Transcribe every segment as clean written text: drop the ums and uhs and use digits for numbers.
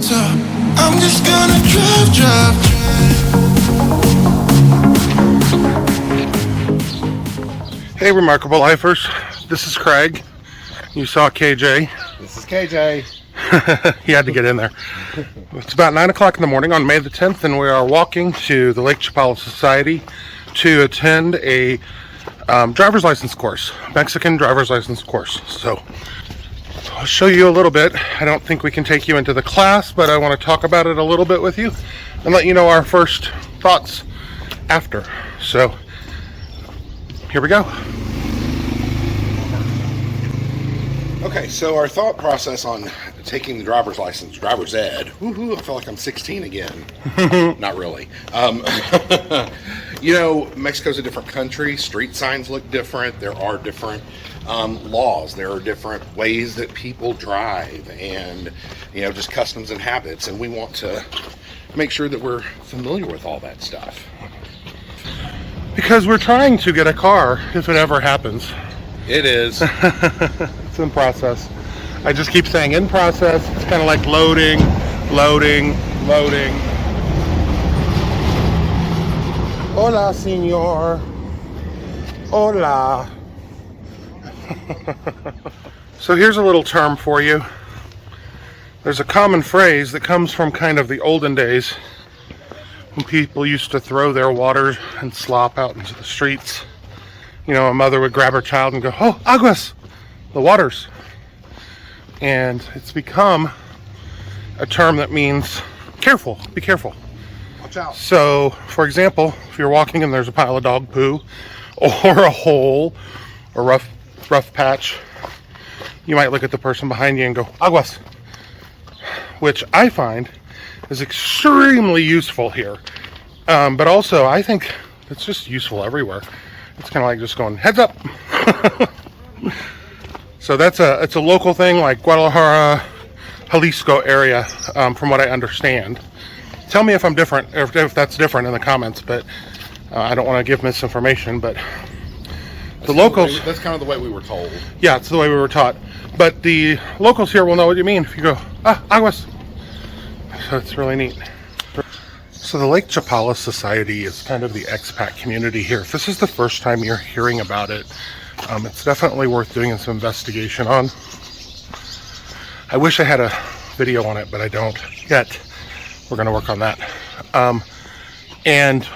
top. I'm just gonna drive. Hey, Remarkable Lifers. This is Craig. You saw KJ. This is KJ. He had to get in there. It's about 9 o'clock in the morning on May the 10th, and we are walking to the Lake Chapala Society to attend a driver's license course, Mexican driver's license course. So I'll show you a little bit. I don't think we can take you into the class, but I want to talk about it a little bit with you and let you know our first thoughts after. So here we go. Okay, so our thought process on taking the driver's license, driver's ed. Woohoo! I feel like I'm 16 again. Not really. You know, Mexico's a different country. Street signs look different. There are different laws. There are different ways that people drive, and you know, just customs and habits. And we want to make sure that we're familiar with all that stuff. Because we're trying to get a car if it ever happens. It is. It's in process. I just keep saying in process. It's kind of like loading. Hola, señor. Hola. So here's a little term for you. There's a common phrase that comes from kind of the olden days when people used to throw their water and slop out into the streets. You know, a mother would grab her child and go, "Oh, aguas," the waters. And it's become a term that means careful, be careful. Watch out. So, for example, if you're walking and there's a pile of dog poo or a hole or rough patch, you might look at the person behind you and go, "Aguas," which I find is extremely useful here. But also, I think it's just useful everywhere. It's kind of like just going, "Heads up." So it's a local thing, like Guadalajara, Jalisco area, from what I understand. Tell me if I'm different, or if that's different in the comments, but I don't want to give misinformation, but the locals... That's kind of the way we were told. Yeah, it's the way we were taught. But the locals here will know what you mean if you go, "Ah, aguas." So it's really neat. So the Lake Chapala Society is kind of the expat community here. If this is the first time you're hearing about it, it's definitely worth doing some investigation on. I wish I had a video on it, but I don't yet. We're going to work on that. And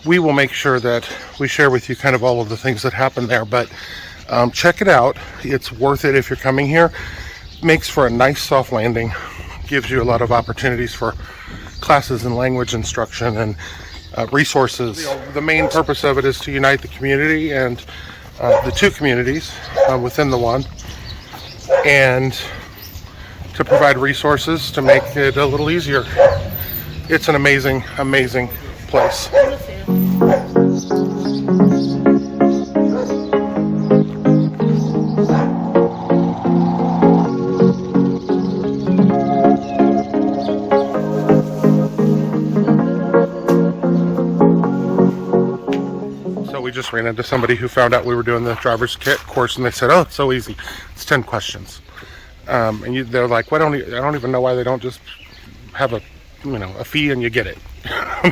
we will make sure that we share with you kind of all of the things that happen there. But check it out. It's worth it if you're coming here. Makes for a nice soft landing. Gives you a lot of opportunities for classes and language instruction and resources. The main purpose of it is to unite the community and the two communities within the one, and to provide resources to make it a little easier. It's an amazing, amazing place. We just ran into somebody who found out we were doing the driver's kit course, and they said, "Oh, it's so easy. It's 10 questions." And they're like, "Well, I don't even know why they don't just have a fee and you get it.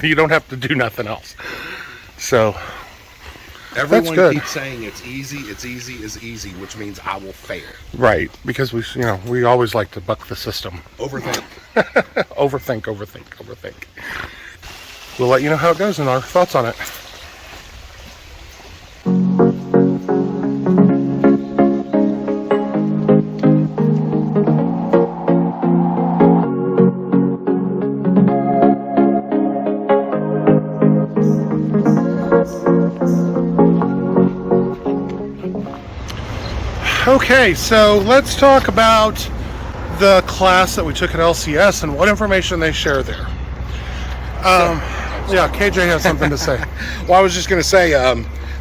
You don't have to do nothing else." So everyone good. Keeps saying it's easy, which means I will fail. Right, because we always like to buck the system. Overthink. Overthink. We'll let you know how it goes and our thoughts on it. Okay, so let's talk about the class that we took at LCS and what information they share there. Yeah, KJ has something to say. Well, I was just going to say,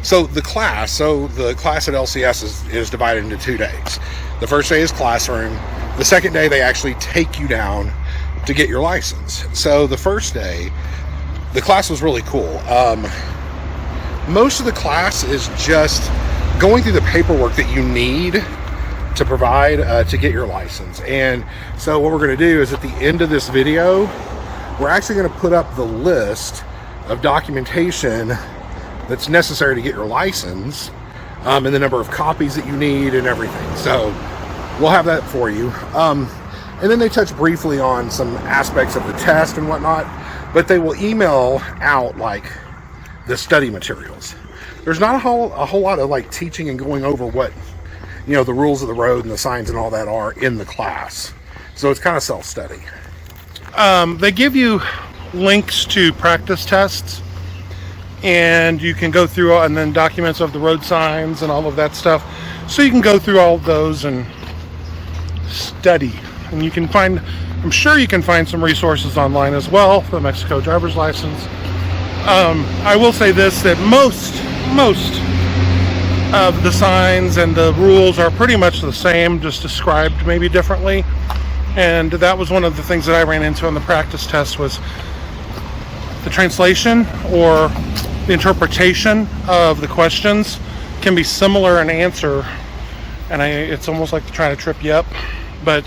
so the class at LCS is divided into 2 days. The first day is classroom. The second day, they actually take you down to get your license. So the first day, the class was really cool. Most of the class is just going through the paperwork that you need to provide to get your license. And so what we're going to do is at the end of this video, we're actually going to put up the list of documentation that's necessary to get your license, and the number of copies that you need and everything. So we'll have that for you. And then they touch briefly on some aspects of the test and whatnot, but they will email out like the study materials. There's not a whole lot of like teaching and going over what, you know, the rules of the road and the signs and all that are in the class. So it's kind of self-study. They give you links to practice tests, and you can go through, and then documents of the road signs and all of that stuff. So you can go through all of those and study. And you can find, I'm sure you can find some resources online as well for the Mexico driver's license. I will say this, that most of the signs and the rules are pretty much the same, just described maybe differently. And that was one of the things that I ran into on the practice test, was the translation or the interpretation of the questions can be similar in answer, and it's almost like they're trying to trip you up, but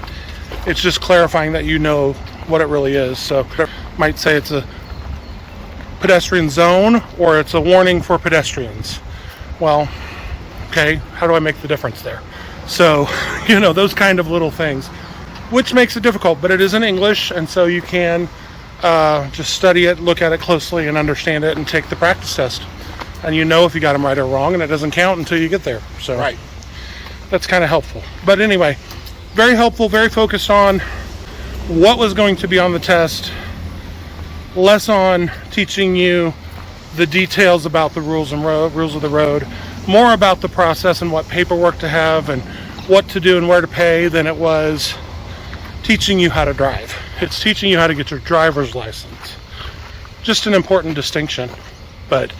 it's just clarifying that you know what it really is. So it might say it's a pedestrian zone or it's a warning for pedestrians. Well, okay, how do I make the difference there? So, you know, those kind of little things, which makes it difficult, but it is in English, and so you can just study it, look at it closely, and understand it, and take the practice test. And you know if you got them right or wrong, and it doesn't count until you get there. So Right. That's kind of helpful. But anyway, very helpful, very focused on what was going to be on the test, less on teaching you the details about the rules of the road, more about the process and what paperwork to have and what to do and where to pay than it was teaching you how to drive. It's teaching you how to get your driver's license. Just an important distinction. But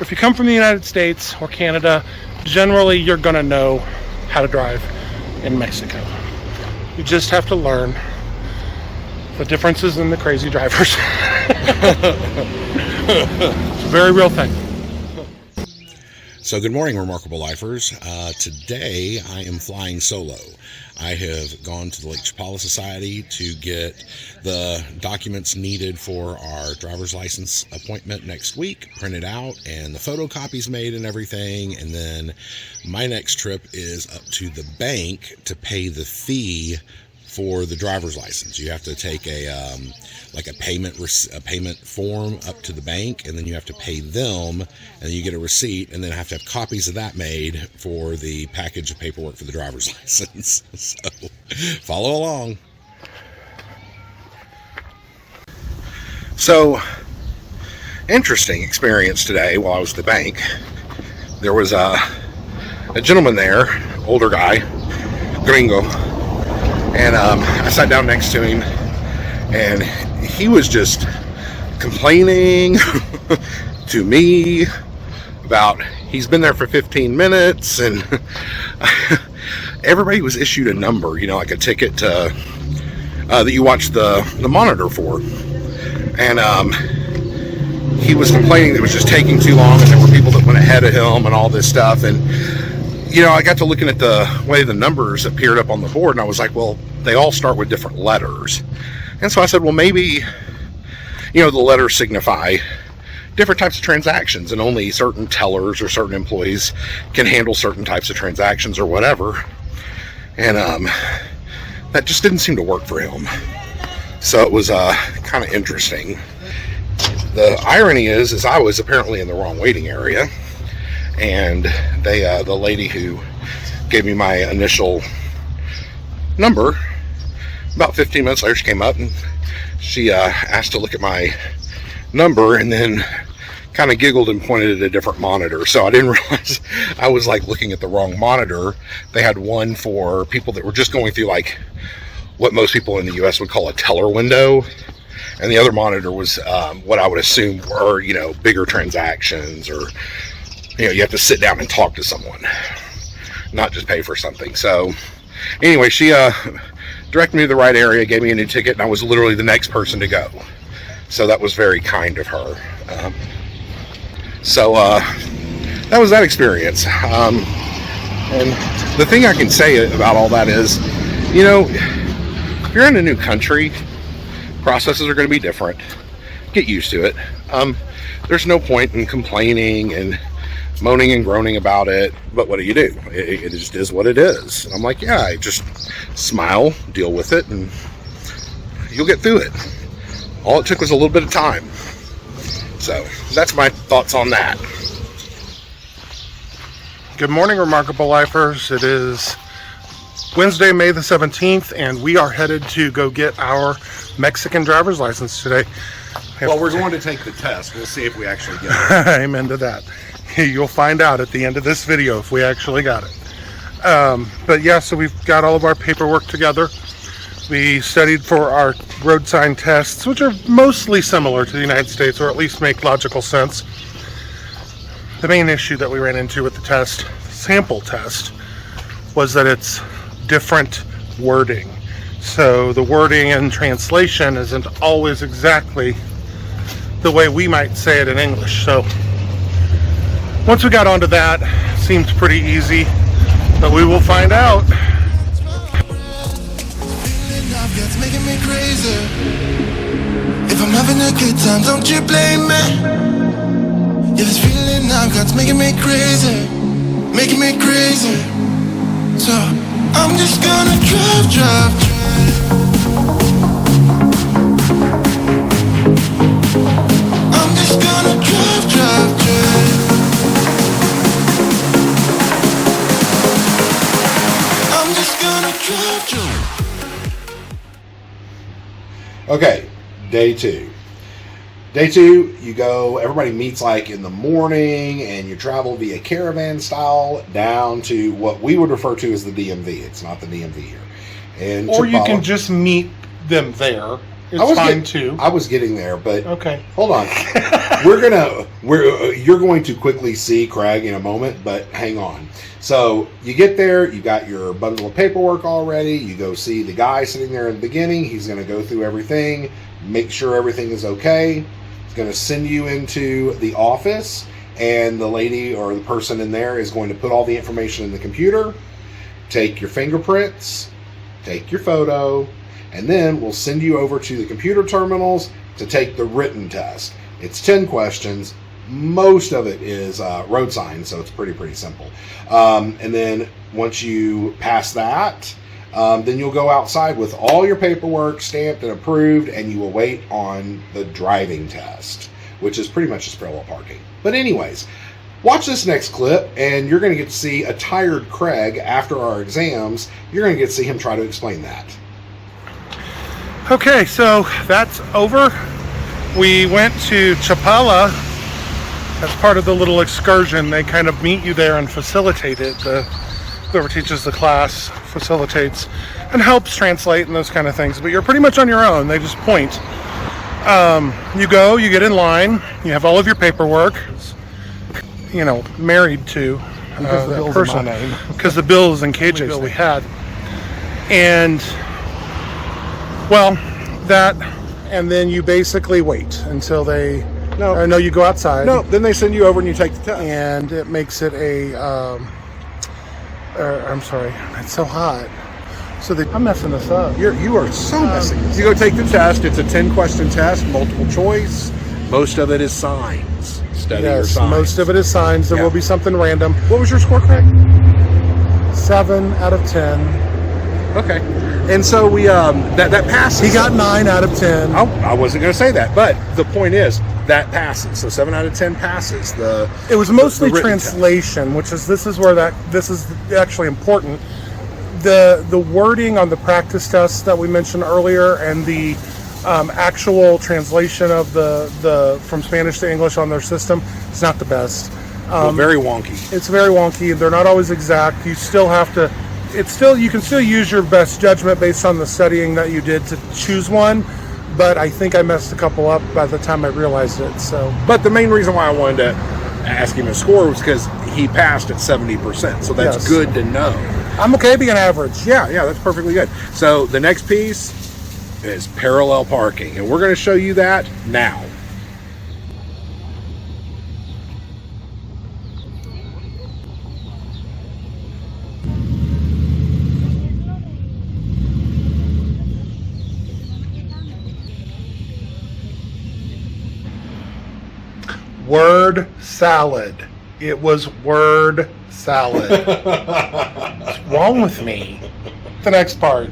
if you come from the United States or Canada, generally you're going to know how to drive in Mexico. You just have to learn the differences in the crazy drivers. It's a very real thing. So good morning, Remarkable Lifers. Today I am flying solo. I have gone to the Lake Chapala Society to get the documents needed for our driver's license appointment next week printed out and the photocopies made and everything. And then my next trip is up to the bank to pay the fee for the driver's license. You have to take a payment form up to the bank, and then you have to pay them, and then you get a receipt, and then have to have copies of that made for the package of paperwork for the driver's license. So follow along. So interesting experience today while I was at the bank. There was a gentleman there, older guy, gringo, and I sat down next to him, and he was just complaining to me about he's been there for 15 minutes, and everybody was issued a number, you know, like a ticket to, that you watch the monitor for. And he was complaining that it was just taking too long, and there were people that went ahead of him and all this stuff. And you know, I got to looking at the way the numbers appeared up on the board, and I was like, well, they all start with different letters. And so I said, well, maybe, you know, the letters signify different types of transactions, and only certain tellers or certain employees can handle certain types of transactions or whatever. And that just didn't seem to work for him. So it was kind of interesting. The irony is I was apparently in the wrong waiting area, and the lady who gave me my initial number, about 15 minutes later, she came up and she asked to look at my number, and then kind of giggled and pointed at a different monitor. So I didn't realize I was like looking at the wrong monitor. They had one for people that were just going through like what most people in the US would call a teller window, and the other monitor was what I would assume were, you know, bigger transactions, or, you know, you have to sit down and talk to someone, not just pay for something. So anyway, she directed me to the right area, gave me a new ticket, and I was literally the next person to go. So that was very kind of her. So that was that experience. And the thing I can say about all that is, you know, if you're in a new country, processes are going to be different. Get used to it. There's no point in complaining and moaning and groaning about it, but what do? It just is what it is. And I'm like, yeah, I just smile, deal with it, and you'll get through it. All it took was a little bit of time. So that's my thoughts on that. Good morning, Remarkable Lifers. It is Wednesday, May the 17th, and we are headed to go get our Mexican driver's license today. Well, we're going to take the test. We'll see if we actually get it. Amen to that. You'll find out at the end of this video if we actually got it. But yeah, so we've got all of our paperwork together. We studied for our road sign tests, which are mostly similar to the United States, or at least make logical sense. The main issue that we ran into with the test, sample test, was that it's different wording. So the wording and translation isn't always exactly the way we might say it in English. So once we got onto that, it seemed pretty easy, but we will find out. It's making me crazy. If I'm having a good time, don't you blame me. Yeah, this feeling I've got's making me crazy, making me crazy. So I'm just gonna drive. I'm just gonna drive. I'm just gonna drive. Okay, day two. Day two, you go, everybody meets like in the morning, and you travel via caravan style down to what we would refer to as the DMV. It's not the DMV here. And Or you Chapala. can just meet them there. It's fine too. I was getting there, but Okay. hold on. You're going to quickly see Craig in a moment, but hang on. So you get there, you got your bundle of paperwork already. You go see the guy sitting there in the beginning. He's going to go through everything, make sure everything is okay. He's going to send you into the office, and the lady or the person in there is going to put all the information in the computer, take your fingerprints, take your photo, and then we'll send you over to the computer terminals to take the written test. It's 10 questions. Most of it is road signs, so it's pretty simple. And then once you pass that, then you'll go outside with all your paperwork stamped and approved, and you will wait on the driving test, which is pretty much just parallel parking. But anyways, watch this next clip, and you're going to get to see a tired Craig after our exams. You're going to get to see him try to explain that. Okay, so that's over. We went to Chapala as part of the little excursion. They kind of meet you there and facilitate it. Whoever teaches the class facilitates and helps translate and those kind of things. But you're pretty much on your own. They just point. You go, you get in line, you have all of your paperwork, you know, married to that person. Because the bill is in KJ's we had. And, well, that, and then you basically wait until they... No, you go outside. No, then they send you over and you take the test. And it makes it a, I'm sorry, it's so hot. So I'm messing this up. You are so messy. You go take the test. It's a 10-question test, multiple choice. Most of it is signs. Study your signs. Most of it is signs. There will be something random. What was your score, Craig? 7 out of 10. Okay. And so we that passes. He got 9 out of 10. I wasn't going to say that, but the point is that passes. So 7 out of 10 passes. It was mostly the translation, which is this is actually important. The wording on the practice tests that we mentioned earlier, and the actual translation of the from Spanish to English on their system is not the best. Very wonky. It's very wonky. They're not always exact. You still have to. You can still use your best judgment based on the studying that you did to choose one, but I think I messed a couple up by the time I realized it. So, but the main reason why I wanted to ask him his score was because he passed at 70%, so that's good to know. I'm okay being average. Yeah, that's perfectly good. So the next piece is parallel parking, and we're going to show you that now. word salad. It was word salad. What's wrong with me? The next part.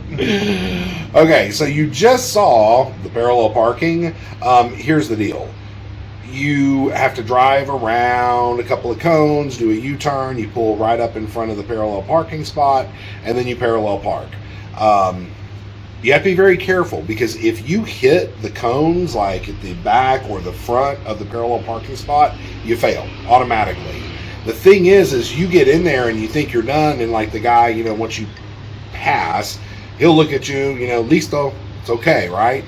Okay, so you just saw the parallel parking. Here's the deal. You have to drive around a couple of cones, do a U-turn, you pull right up in front of the parallel parking spot, and then you parallel park. You have to be very careful, because if you hit the cones, like at the back or the front of the parallel parking spot, you fail automatically. The thing is you get in there and you think you're done, and like the guy, once you pass, he'll look at you, listo, it's okay, right?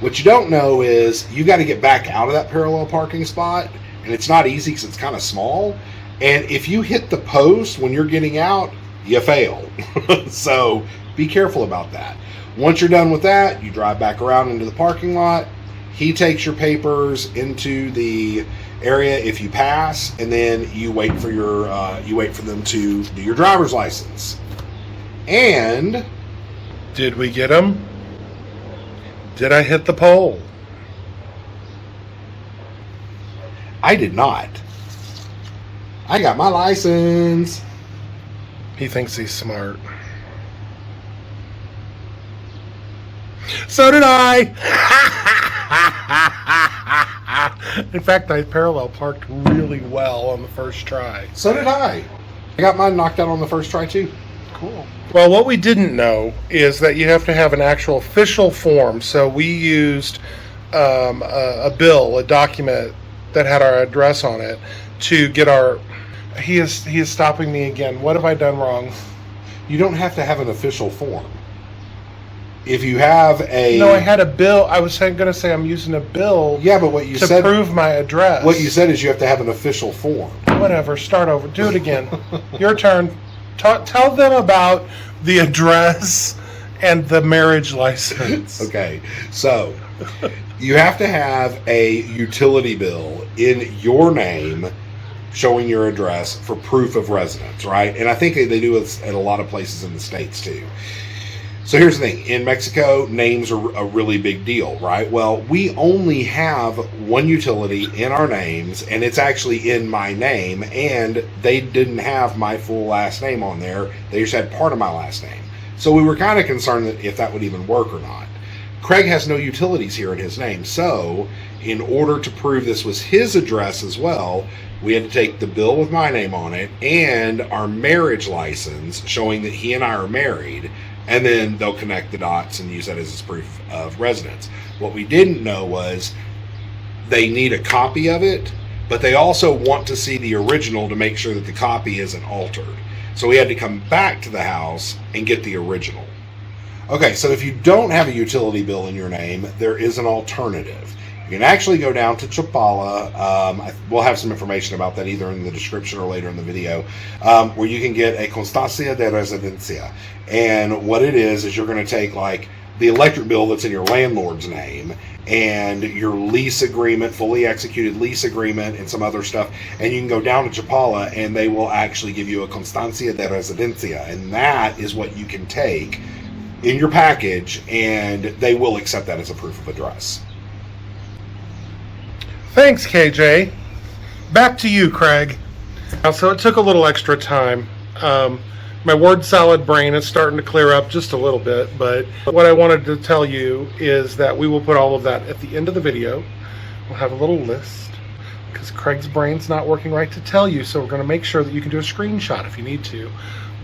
What you don't know is you got to get back out of that parallel parking spot, and it's not easy because it's kind of small. And if you hit the post when you're getting out, you fail. So be careful about that. Once you're done with that, you drive back around into the parking lot. He takes your papers into the area if you pass, and then you wait for them to do your driver's license. And did we get them? Did I hit the pole? I did not. I got my license. He thinks he's smart. So did I. In fact, I parallel parked really well on the first try. So did I. I got mine knocked out on the first try too. Cool. Well, what we didn't know is that you have to have an actual official form. So we used a bill, a document that had our address on it to get our... He is stopping me again. What have I done wrong? You don't have to have an official form. If you have a... No, I had a bill. I was going to say I'm using a bill. Yeah, but what you said... to prove my address. What you said is you have to have an official form. Whatever. Start over. Do it again. Your turn. Tell them about the address and the marriage license. Okay. So, you have to have a utility bill in your name showing your address for proof of residence, right? And I think they do it at a lot of places in the States, too. So here's the thing. In Mexico, names are a really big deal, right? Well, we only have one utility in our names, and it's actually in my name, and they didn't have my full last name on there. They just had part of my last name. So we were kind of concerned that if that would even work or not. Craig has no utilities here in his name, so in order to prove this was his address as well, we had to take the bill with my name on it and our marriage license showing that he and I are married, and then they'll connect the dots and use that as proof of residence. What we didn't know was they need a copy of it, but they also want to see the original to make sure that the copy isn't altered. So we had to come back to the house and get the original. Okay, so if you don't have a utility bill in your name, there is an alternative. You can actually go down to Chapala. We'll have some information about that either in the description or later in the video, where you can get a constancia de residencia. And what it is you're going to take like the electric bill that's in your landlord's name and your lease agreement, fully executed lease agreement, and some other stuff, and you can go down to Chapala and they will actually give you a constancia de residencia, and that is what you can take in your package, and they will accept that as a proof of address. Thanks, KJ. Back to you, Craig. So it took a little extra time. My word salad brain is starting to clear up just a little bit, but what I wanted to tell you is that we will put all of that at the end of the video. We'll have a little list because Craig's brain's not working right to tell you, so we're going to make sure that you can do a screenshot if you need to.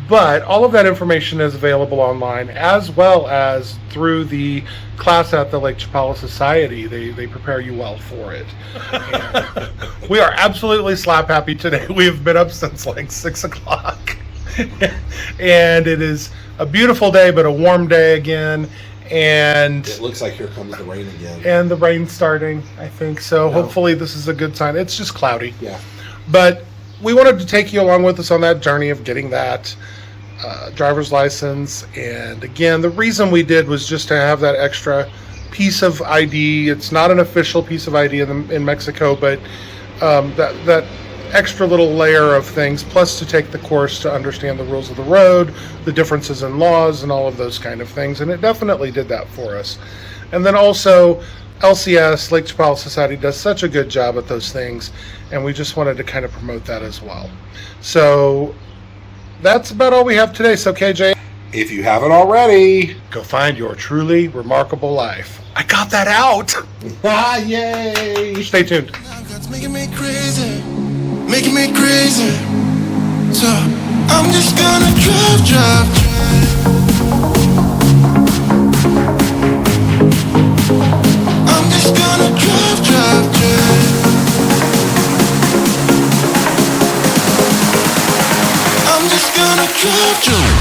But all of that information is available online, as well as through the class at the Lake Chapala Society. They prepare you well for it. We are absolutely slap happy today. We have been up since like 6 o'clock. And it is a beautiful day, but a warm day again. And it looks like here comes the rain again. And the rain's starting, I think. So hopefully this is a good sign. It's just cloudy. Yeah. But we wanted to take you along with us on that journey of getting that driver's license. And again, the reason we did was just to have that extra piece of ID. It's not an official piece of ID in Mexico, but that extra little layer of things, plus to take the course to understand the rules of the road, the differences in laws, and all of those kind of things. And it definitely did that for us. And then also LCS, Lake Chapala Society, does such a good job at those things. and we just wanted to kind of promote that as well. So that's about all we have today. So KJ, If you haven't already, go find your truly remarkable life. I got that out. yay! Stay tuned. Now God's making me crazy, making me crazy. So I'm just gonna drive. I'm just gonna drive. I'm just gonna drive.